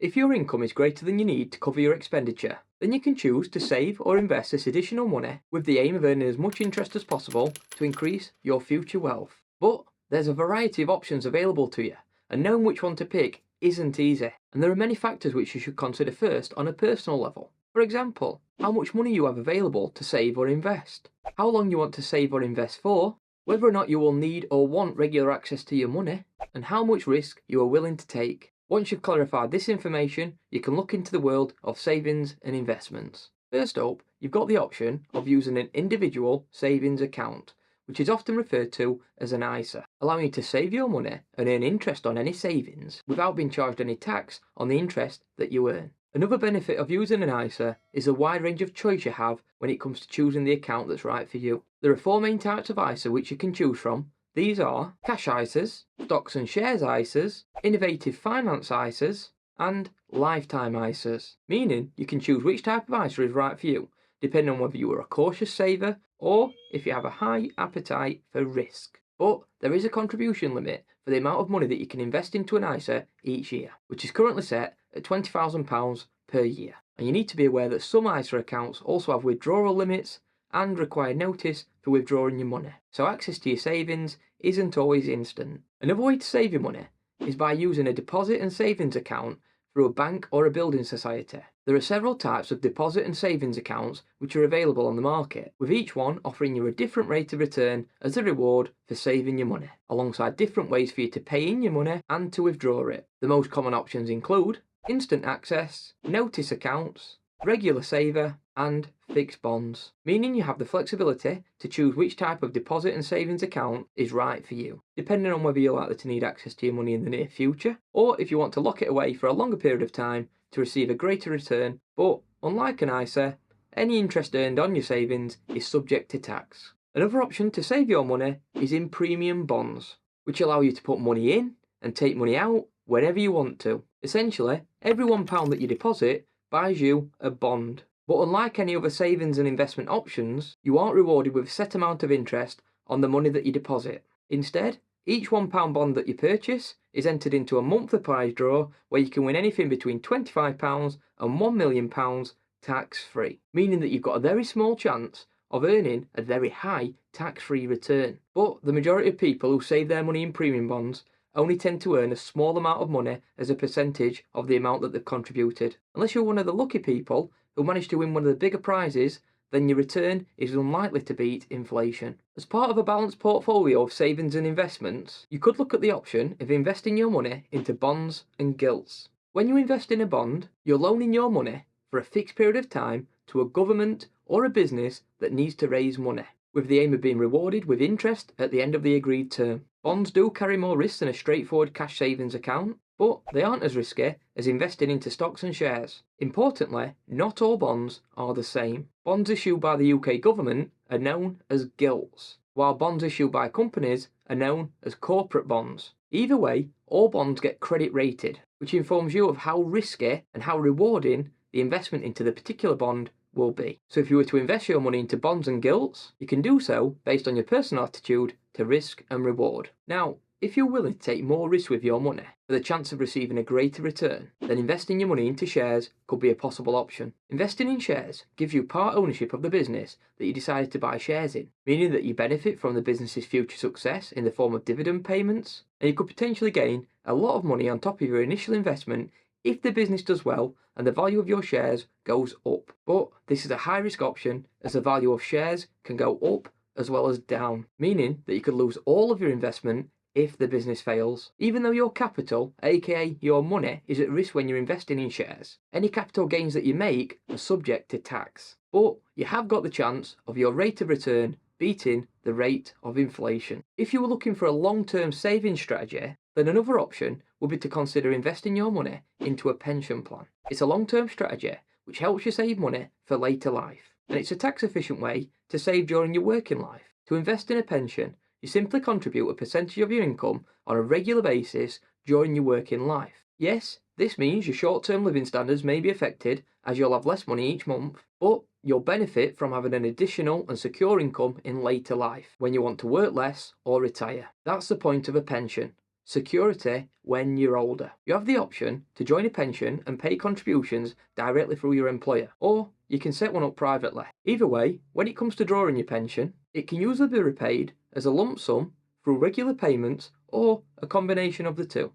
If your income is greater than you need to cover your expenditure, then you can choose to save or invest this additional money with the aim of earning as much interest as possible to increase your future wealth. But there's a variety of options available to you, and knowing which one to pick isn't easy, and there are many factors which you should consider first on a personal level. For example, how much money you have available to save or invest, how long you want to save or invest for, whether or not you will need or want regular access to your money, and how much risk you are willing to take. Once you've clarified this information, you can look into the world of savings and investments. First up, you've got the option of using an individual savings account, which is often referred to as an ISA, allowing you to save your money and earn interest on any savings without being charged any tax on the interest that you earn. Another benefit of using an ISA is the wide range of choice you have when it comes to choosing the account that's right for you. There are 4 main types of ISA which you can choose from. These are cash ISAs, stocks and shares ISAs, innovative finance ISAs, and lifetime ISAs, meaning you can choose which type of ISA is right for you, depending on whether you are a cautious saver or if you have a high appetite for risk. But there is a contribution limit for the amount of money that you can invest into an ISA each year, which is currently set at £20,000 per year. And you need to be aware that some ISA accounts also have withdrawal limits and require notice for withdrawing your money, so access to your savings isn't always instant. Another way to save your money is by using a deposit and savings account through a bank or a building society. There are several types of deposit and savings accounts which are available on the market, with each one offering you a different rate of return as a reward for saving your money, alongside different ways for you to pay in your money and to withdraw it. The most common options include instant access, notice accounts, regular saver, and fixed bonds, meaning you have the flexibility to choose which type of deposit and savings account is right for you, depending on whether you're likely to need access to your money in the near future, or if you want to lock it away for a longer period of time to receive a greater return. But unlike an ISA, any interest earned on your savings is subject to tax. Another option to save your money is in premium bonds, which allow you to put money in and take money out whenever you want to. Essentially, every £1 that you deposit buys you a bond. But unlike any other savings and investment options, you aren't rewarded with a set amount of interest on the money that you deposit. Instead, each £1 bond that you purchase is entered into a monthly prize draw where you can win anything between £25 and £1 million tax-free, meaning that you've got a very small chance of earning a very high tax-free return. But the majority of people who save their money in premium bonds only tend to earn a small amount of money as a percentage of the amount that they've contributed. Unless you're one of the lucky people who manage to win one of the bigger prizes, then your return is unlikely to beat inflation. As part of a balanced portfolio of savings and investments, you could look at the option of investing your money into bonds and gilts. When you invest in a bond, you're loaning your money for a fixed period of time to a government or a business that needs to raise money, with the aim of being rewarded with interest at the end of the agreed term. Bonds do carry more risk than a straightforward cash savings account, but they aren't as risky as investing into stocks and shares. Importantly, not all bonds are the same. Bonds issued by the UK government are known as gilts, while bonds issued by companies are known as corporate bonds. Either way, all bonds get credit rated, which informs you of how risky and how rewarding the investment into the particular bond will be. So if you were to invest your money into bonds and gilts, you can do so based on your personal attitude to risk and reward. Now, if you're willing to take more risk with your money for the chance of receiving a greater return, then investing your money into shares could be a possible option. Investing in shares gives you part ownership of the business that you decided to buy shares in, meaning that you benefit from the business's future success in the form of dividend payments, and you could potentially gain a lot of money on top of your initial investment if the business does well and the value of your shares goes up. But this is a high risk option as the value of shares can go up as well as down, meaning that you could lose all of your investment if the business fails. Even though your capital, aka your money, is at risk when you're investing in shares, any capital gains that you make are subject to tax. But you have got the chance of your rate of return beating the rate of inflation. If you were looking for a long-term savings strategy, then another option would be to consider investing your money into a pension plan. It's a long-term strategy which helps you save money for later life, and it's a tax-efficient way to save during your working life. To invest in a pension, you simply contribute a percentage of your income on a regular basis during your working life. Yes, this means your short-term living standards may be affected as you'll have less money each month, but you'll benefit from having an additional and secure income in later life when you want to work less or retire. That's the point of a pension. security when you're older. You have the option to join a pension and pay contributions directly through your employer, or you can set one up privately. Either way, when it comes to drawing your pension, it can usually be repaid as a lump sum through regular payments or a combination of the two.